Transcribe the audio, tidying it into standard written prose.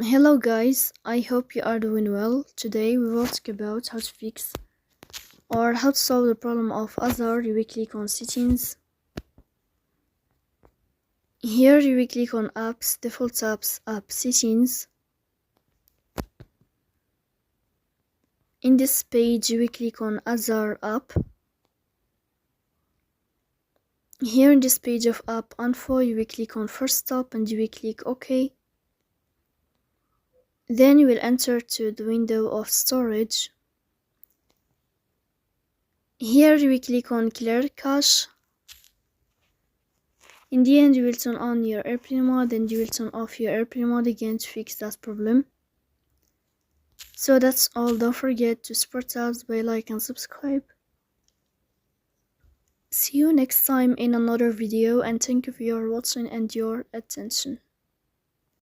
Hello guys, I hope you are doing well. Today we will talk about how to fix or how to solve the problem of Azar. You will click on settings. Here you will click on apps, default apps, app settings. In this page you will click on Azar app. Here in this page of app info you will click on first stop and you will click OK. Then you will enter to the window of storage. Here you will click on clear cache. In the end, you will turn on your airplane mode and you will turn off your airplane mode again to fix that problem. So that's all. Don't forget to support us by like and subscribe. See you next time in another video, and thank you for your watching and your attention.